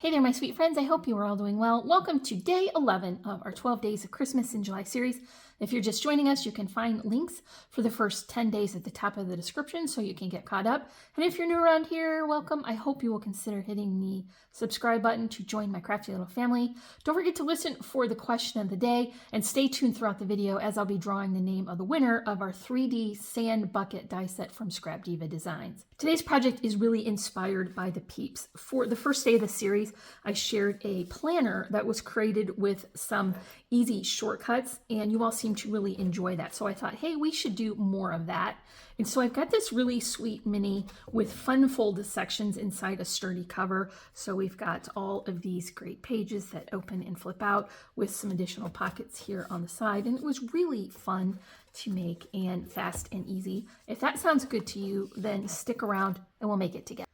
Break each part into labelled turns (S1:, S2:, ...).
S1: Hey there, my sweet friends. I hope you are all doing well. Welcome to day 11 of our 12 Days of Christmas in July series. If you're just joining us, you can find links for the first 10 days at the top of the description so you can get caught up. And if you're new around here, welcome. I hope you will consider hitting the subscribe button to join my crafty little family. Don't forget to listen for the question of the day and stay tuned throughout the video as I'll be drawing the name of the winner of our 3D sand bucket die set from Scrap Diva Designs. Today's project is really inspired by the peeps. For the first day of the series, I shared a planner that was created with some easy shortcuts, and you all seem to really enjoy that. So I thought, hey, we should do more of that. And so I've got this really sweet mini with fun folded sections inside a sturdy cover. So we've got all of these great pages that open and flip out with some additional pockets here on the side. And it was really fun to make and fast and easy. If that sounds good to you, then stick around and we'll make it together.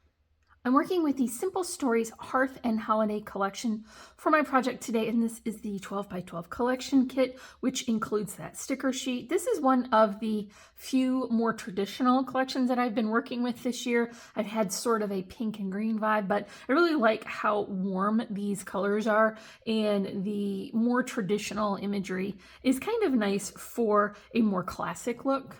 S1: I'm working with the Simple Stories Hearth and Holiday collection for my project today, and this is the 12 by 12 collection kit, which includes that sticker sheet. This is one of the few more traditional collections that I've been working with this year. I've had sort of a pink and green vibe, but I really like how warm these colors are, and the more traditional imagery is kind of nice for a more classic look.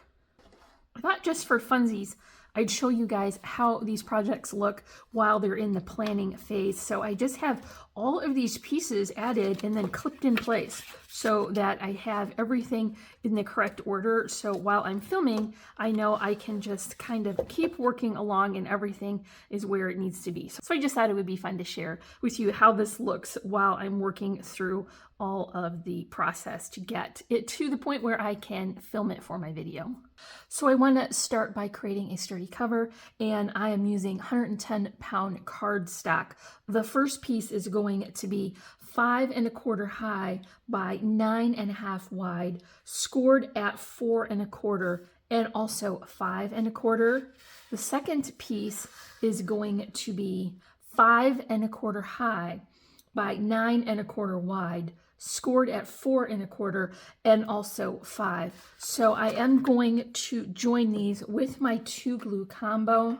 S1: I thought just for funsies, I'd show you guys how these projects look while they're in the planning phase. So I just have all of these pieces added and then clipped in place so that I have everything in the correct order. So while I'm filming, I know I can just kind of keep working along and everything is where it needs to be. So I just thought it would be fun to share with you how this looks while I'm working through all of the process to get it to the point where I can film it for my video. So I want to start by creating a sturdy cover, and I am using 110-pound cardstock. The first piece is going to be 5 1/4 high by 9 1/2 wide, scored at 4 1/4 and also 5 1/4. The second piece is going to be 5 1/4 high by 9 1/4 wide, scored at 4 1/4 and also 5. So I am going to join these with my 2 glue combo.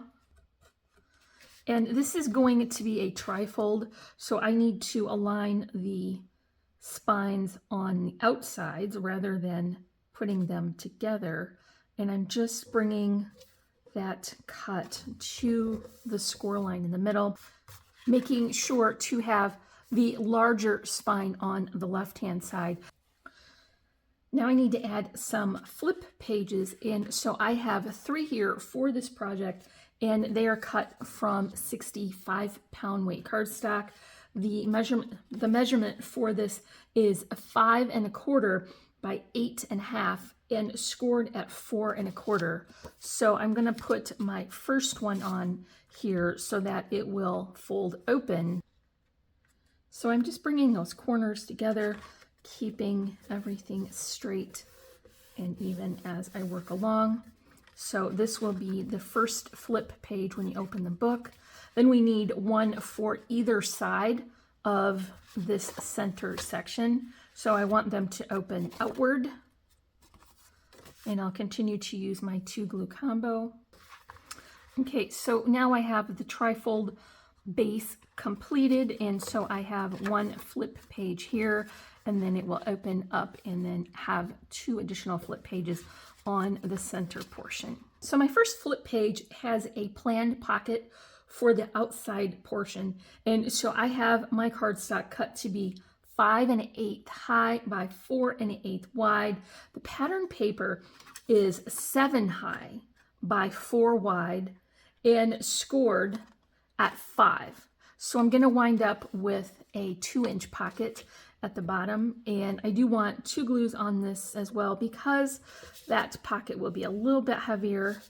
S1: And this is going to be a trifold, so I need to align the spines on the outsides rather than putting them together. And I'm just bringing that cut to the score line in the middle, making sure to have the larger spine on the left-hand side. Now I need to add some flip pages in, so I have 3 here for this project, and they are cut from 65-pound weight cardstock. The measurement for this is 5 1/4 by 8 1/2 and scored at 4 1/4. So I'm going to put my first one on here so that it will fold open. So I'm just bringing those corners together, keeping everything straight and even as I work along. So this will be the first flip page when you open the book. Then we need one for either side of this center section. So I want them to open outward. And I'll continue to use my 2 glue combo. Okay, so now I have the trifold base completed, and so I have 1 flip page here, and then it will open up and then have 2 additional flip pages on the center portion. So my first flip page has a planned pocket for the outside portion, and so I have my cardstock cut to be 5 1/8 high by 4 1/8 wide. The pattern paper is 7 high by 4 wide and scored at 5. So I'm going to wind up with a 2-inch pocket at the bottom, and I do want 2 glues on this as well because that pocket will be a little bit heavier,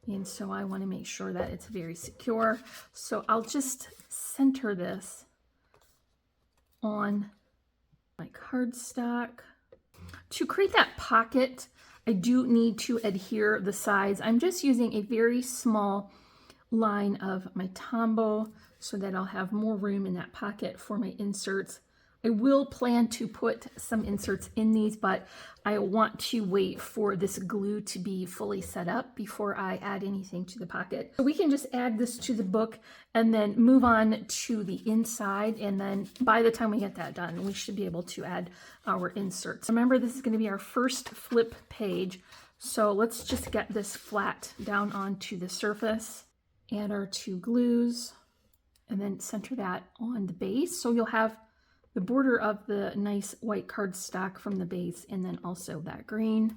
S1: and so I want to make sure that it's very secure. So I'll just center this on my cardstock. To create that pocket, I do need to adhere the sides. I'm just using a very small line of my Tombow so that I'll have more room in that pocket for my inserts. I will plan to put some inserts in these, but I want to wait for this glue to be fully set up before I add anything to the pocket. So we can just add this to the book and then move on to the inside. And then by the time we get that done, we should be able to add our inserts. Remember, this is going to be our first flip page. So let's just get this flat down onto the surface. Add our 2 glues and then center that on the base. So you'll have the border of the nice white cardstock from the base and then also that green.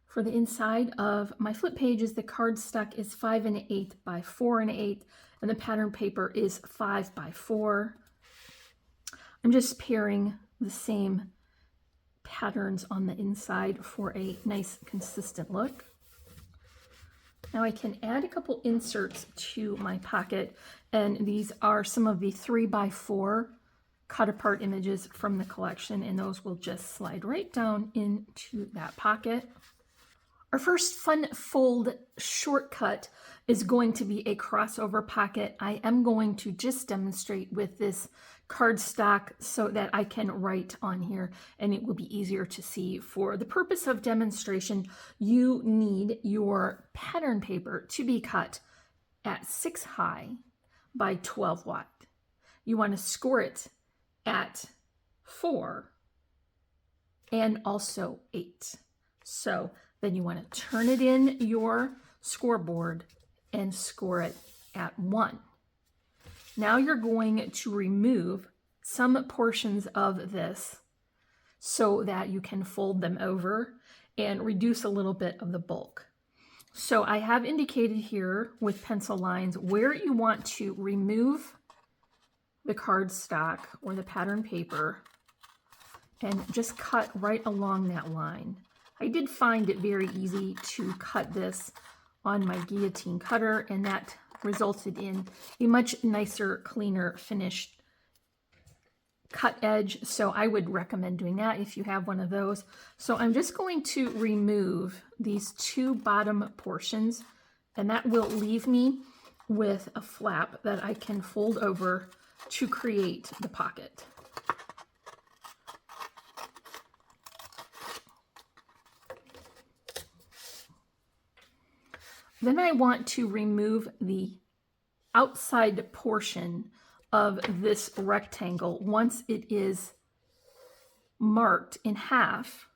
S1: For the inside of my flip pages, the cardstock is 5 1/8 by 4 1/8 and the pattern paper is 5 by 4. I'm just pairing the same patterns on the inside for a nice consistent look. Now I can add a couple inserts to my pocket, and these are some of the 3 by 4 cut apart images from the collection, and those will just slide right down into that pocket. Our first fun fold shortcut is going to be a crossover pocket. I am going to just demonstrate with this cardstock so that I can write on here and it will be easier to see. For the purpose of demonstration, you need your pattern paper to be cut at 6 high by 12 wide. You want to score it at 4 and also 8. So then you want to turn it in your scoreboard and score it at 1. Now you're going to remove some portions of this so that you can fold them over and reduce a little bit of the bulk. So I have indicated here with pencil lines where you want to remove the cardstock or the pattern paper and just cut right along that line. I did find it very easy to cut this on my guillotine cutter, and that resulted in a much nicer, cleaner finished cut edge. So I would recommend doing that if you have one of those. So I'm just going to remove these 2 bottom portions, and that will leave me with a flap that I can fold over to create the pocket. Then I want to remove the outside portion of this rectangle. Once it is marked in half,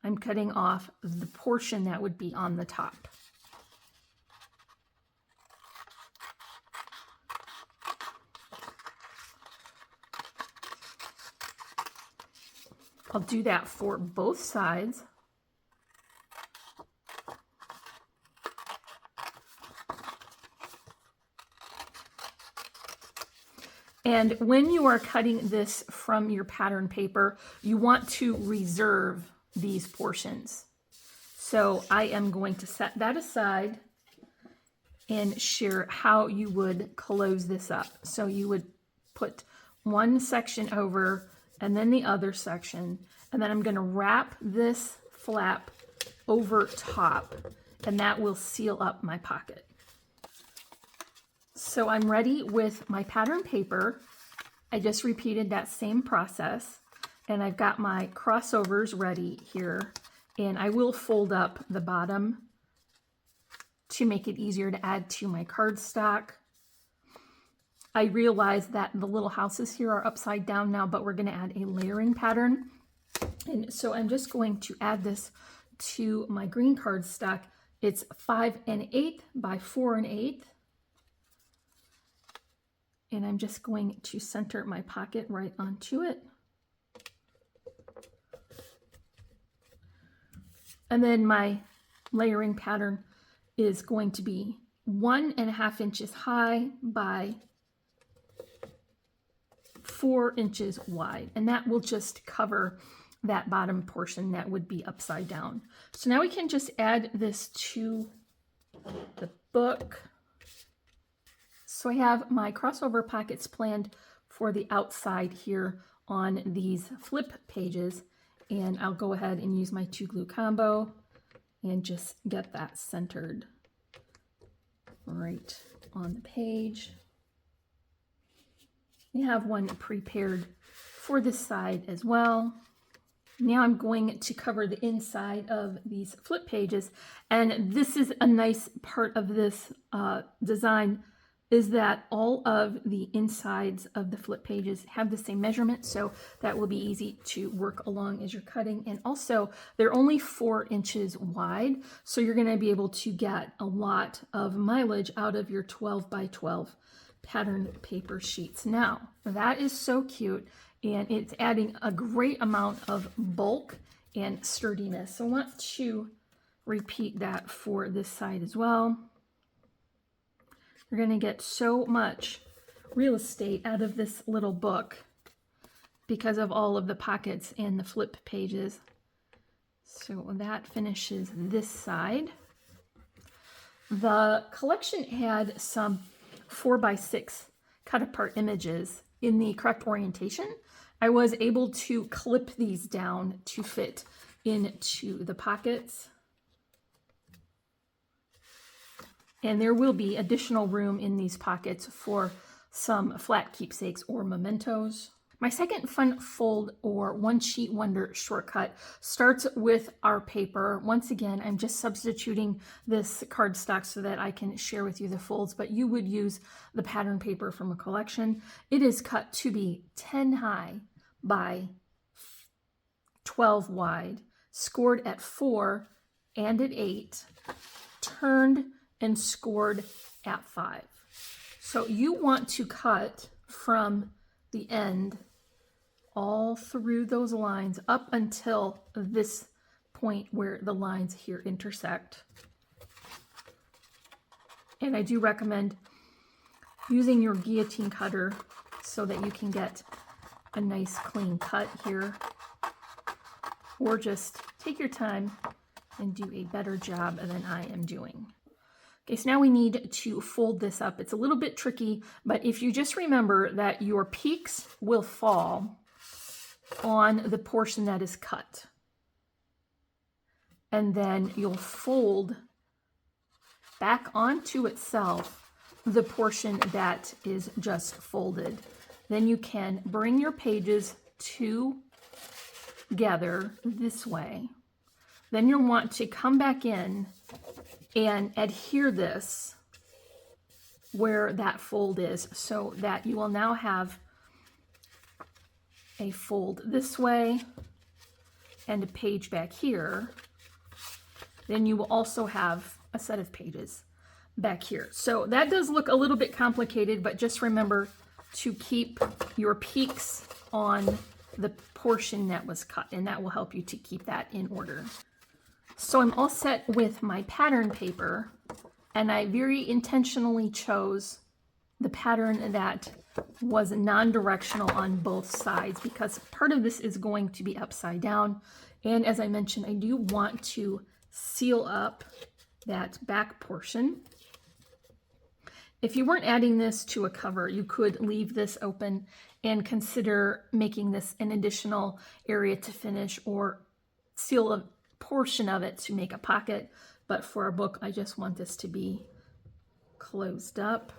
S1: I'm cutting off the portion that would be on the top. I'll do that for both sides. And when you are cutting this from your pattern paper, you want to reserve these portions. So I am going to set that aside and share how you would close this up. So you would put one section over and then the other section, and then I'm going to wrap this flap over top, and that will seal up my pocket. So I'm ready with my pattern paper. I just repeated that same process, and I've got my crossovers ready here, and I will fold up the bottom to make it easier to add to my cardstock. I realize that the little houses here are upside down now, but we're going to add a layering pattern. And so I'm just going to add this to my green cardstock. It's 5 1/8 by 4 1/8. And I'm just going to center my pocket right onto it. And then my layering pattern is going to be 1.5 inches high by 4 inches wide, and that will just cover that bottom portion that would be upside down. So now we can just add this to the book. So I have my crossover pockets planned for the outside here on these flip pages, and I'll go ahead and use my 2 glue combo and just get that centered right on the page. We have one prepared for this side as well. Now I'm going to cover the inside of these flip pages, and this is a nice part of this design, is that all of the insides of the flip pages have the same measurement, so that will be easy to work along as you're cutting. And also, they're only 4 inches wide, so you're going to be able to get a lot of mileage out of your 12 by 12 pattern paper sheets. Now, that is so cute, and it's adding a great amount of bulk and sturdiness. So I want to repeat that for this side as well. You're going to get so much real estate out of this little book because of all of the pockets and the flip pages. So that finishes this side. The collection had some 4x6 cut apart images in the correct orientation. I was able to clip these down to fit into the pockets. And there will be additional room in these pockets for some flat keepsakes or mementos. My second fun fold or one sheet wonder shortcut starts with our paper. Once again, I'm just substituting this cardstock so that I can share with you the folds, but you would use the pattern paper from a collection. It is cut to be 10 high by 12 wide, scored at 4 and at 8, turned and scored at 5. So you want to cut from the end all through those lines up until this point where the lines here intersect. And I do recommend using your guillotine cutter so that you can get a nice clean cut here, or just take your time and do a better job than I am doing. Okay, so now we need to fold this up. It's a little bit tricky, but if you just remember that your peaks will fall on the portion that is cut, and then you'll fold back onto itself the portion that is just folded. Then you can bring your pages together this way. Then you'll want to come back in and adhere this where that fold is, so that you will now have a fold this way and a page back here. Then you will also have a set of pages back here. So that does look a little bit complicated, but just remember to keep your peaks on the portion that was cut, and that will help you to keep that in order. So I'm all set with my pattern paper, and I very intentionally chose the pattern that was non-directional on both sides because part of this is going to be upside down. And as I mentioned, I do want to seal up that back portion. If you weren't adding this to a cover, you could leave this open and consider making this an additional area to finish, or seal a portion of it to make a pocket. But for our book, I just want this to be closed up.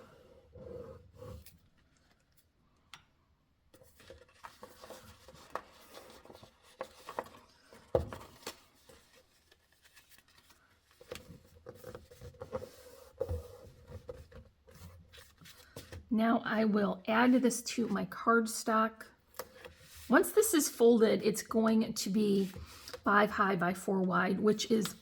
S1: Now I will add this to my cardstock. Once this is folded, it's going to be 5 high by 4 wide, which is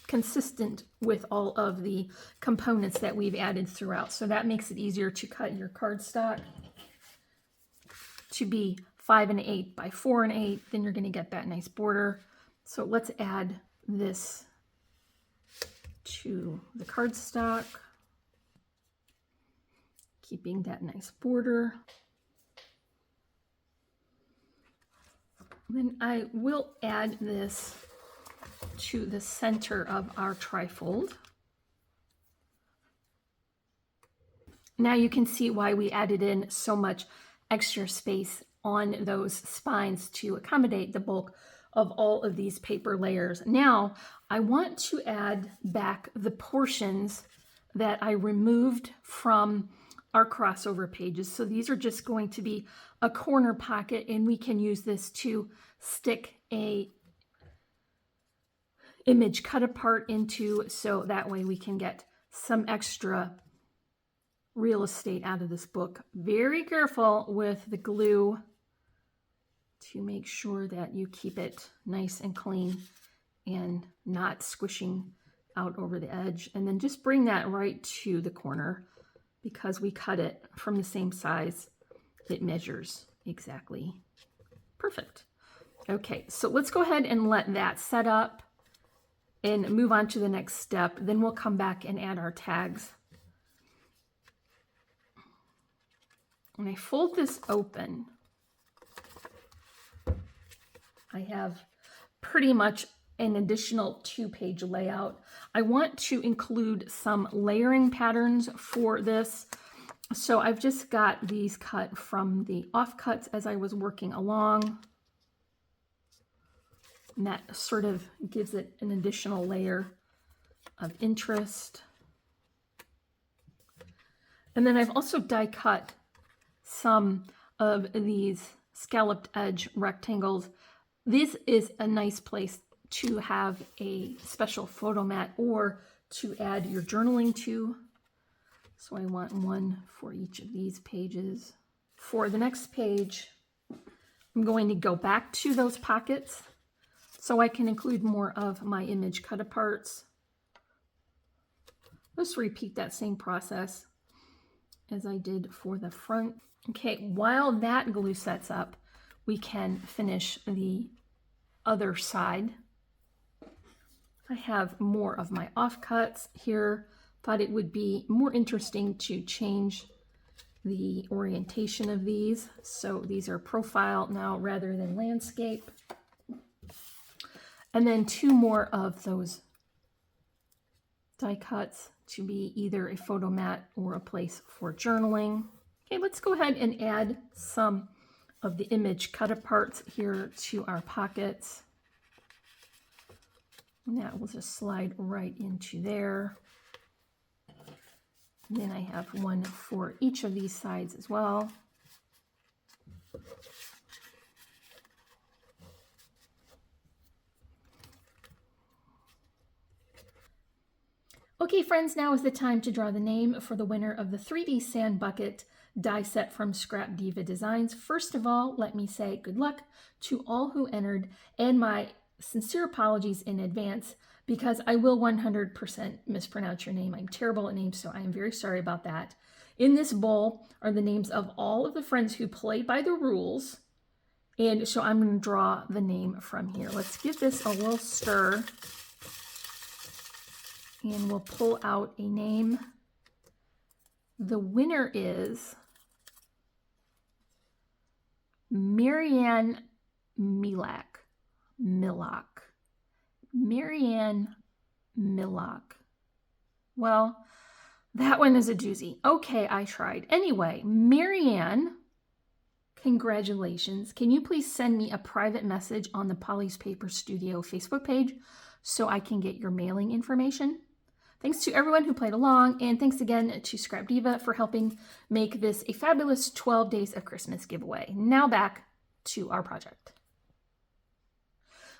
S1: consistent with all of the components that we've added throughout. So that makes it easier to cut your cardstock to be 5 1/8 by 4 1/8. Then you're going to get that nice border. So let's add this to the cardstock, keeping that nice border. Then I will add this to the center of our trifold. Now you can see why we added in so much extra space on those spines to accommodate the bulk of all of these paper layers. Now I want to add back the portions that I removed from our crossover pages. So these are just going to be a corner pocket, and we can use this to stick a image cut apart into, so that way we can get some extra real estate out of this book. Very careful with the glue to make sure that you keep it nice and clean and not squishing out over the edge. And then just bring that right to the corner, because we cut it from the same size. It measures exactly perfect. Okay, so let's go ahead and let that set up and move on to the next step. Then we'll come back and add our tags. When I fold this open, I have pretty much an additional 2-page layout. I want to include some layering patterns for this. So I've just got these cut from the offcuts as I was working along. And that sort of gives it an additional layer of interest. And then I've also die cut some of these scalloped edge rectangles. This is a nice place to have a special photo mat or to add your journaling to. So I want one for each of these pages. For the next page, I'm going to go back to those pockets so I can include more of my image cut aparts. Let's repeat that same process as I did for the front. Okay, while that glue sets up, we can finish the other side. I have more of my offcuts here. Thought it would be more interesting to change the orientation of these. So these are profile now rather than landscape. And then 2 more of those die cuts to be either a photo mat or a place for journaling. Okay, let's go ahead and add some of the image cut aparts here to our pockets. And that will just slide right into there. And then I have one for each of these sides as well. Okay, friends, now is the time to draw the name for the winner of the 3D Sand Bucket die set from Scrap Diva Designs. First of all, let me say good luck to all who entered, and my sincere apologies in advance because I will 100% mispronounce your name. I'm terrible at names, so I am very sorry about that. In this bowl are the names of all of the friends who played by the rules, and so I'm going to draw the name from here. Let's give this a little stir. And we'll pull out a name. The winner is Marianne Milak. Marianne Milak. Well, that one is a doozy. Okay, I tried. Anyway, Marianne, congratulations. Can you please send me a private message on the Polly's Paper Studio Facebook page so I can get your mailing information? Thanks to everyone who played along, and thanks again to Scrap Diva for helping make this a fabulous 12 Days of Christmas giveaway. Now back to our project.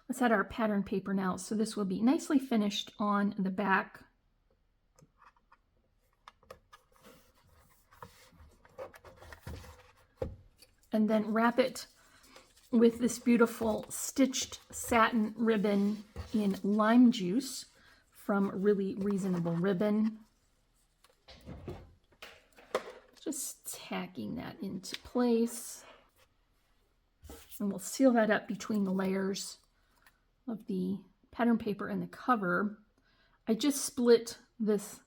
S1: Let's add our pattern paper now. So this will be nicely finished on the back. And then wrap it with this beautiful stitched satin ribbon in lime juice from Really Reasonable Ribbon. Just tacking that into place. And we'll seal that up between the layers of the pattern paper and the cover. I just split this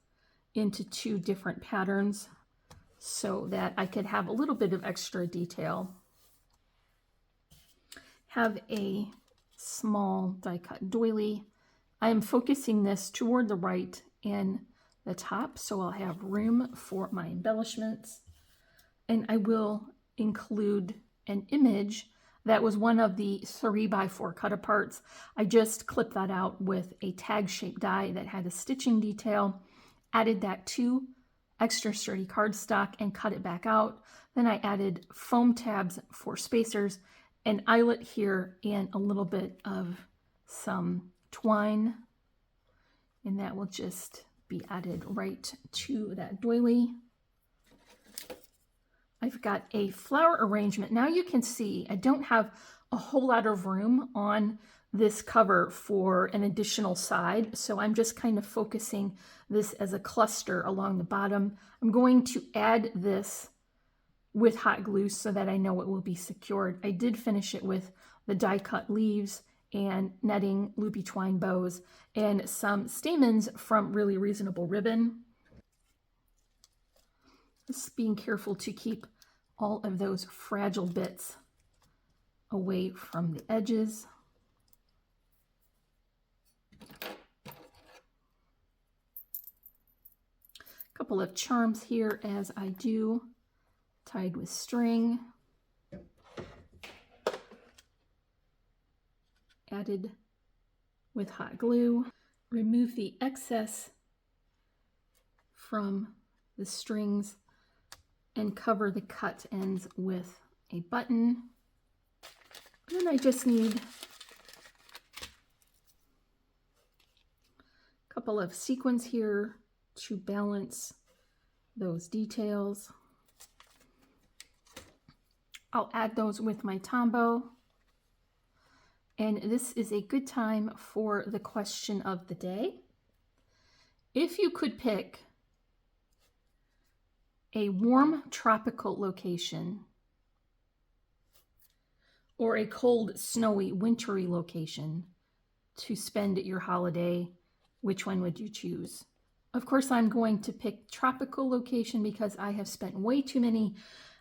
S1: into 2 different patterns so that I could have a little bit of extra detail. Have a small die cut doily. I am focusing this toward the right and the top, so I'll have room for my embellishments. And I will include an image that was one of the 3x4 cut aparts. I just clipped that out with a tag shaped die that had a stitching detail, added that to extra sturdy cardstock and cut it back out. Then I added foam tabs for spacers, an eyelet here, and a little bit of some twine. And that will just be added right to that doily. I've got a flower arrangement. Now you can see I don't have a whole lot of room on this cover for an additional side, so I'm just kind of focusing this as a cluster along the bottom. I'm going to add this with hot glue so that I know it will be secured. I did finish it with the die cut leaves and netting loopy twine bows and some stamens from Really Reasonable Ribbon. Just being careful to keep all of those fragile bits away from the edges. A couple of charms here as I do, tied with string. Added with hot glue. Remove the excess from the strings and cover the cut ends with a button. And I just need a couple of sequins here to balance those details. I'll add those with my tombow. And this is a good time for the question of the day. If you could pick a warm tropical location or a cold, snowy, wintry location to spend your holiday, which one would you choose? Of course, I'm going to pick tropical location because I have spent way too many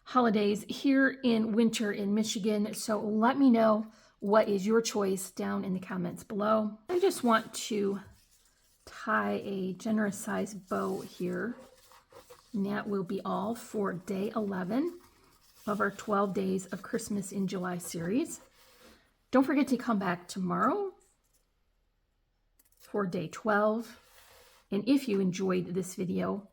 S1: holidays here in winter in Michigan. So let me know what is your choice down in the comments below. I just want to tie a generous sized bow here. And that will be all for day 11 of our 12 Days of Christmas in July series. Don't forget to come back tomorrow for day 12. And if you enjoyed this video,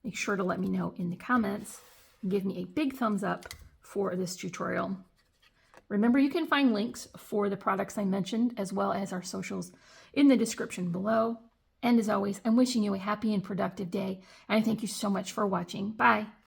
S1: make sure to let me know in the comments and give me a big thumbs up for this tutorial. Remember, you can find links for the products I mentioned as well as our socials in the description below. And as always, I'm wishing you a happy and productive day. And I thank you so much for watching. Bye.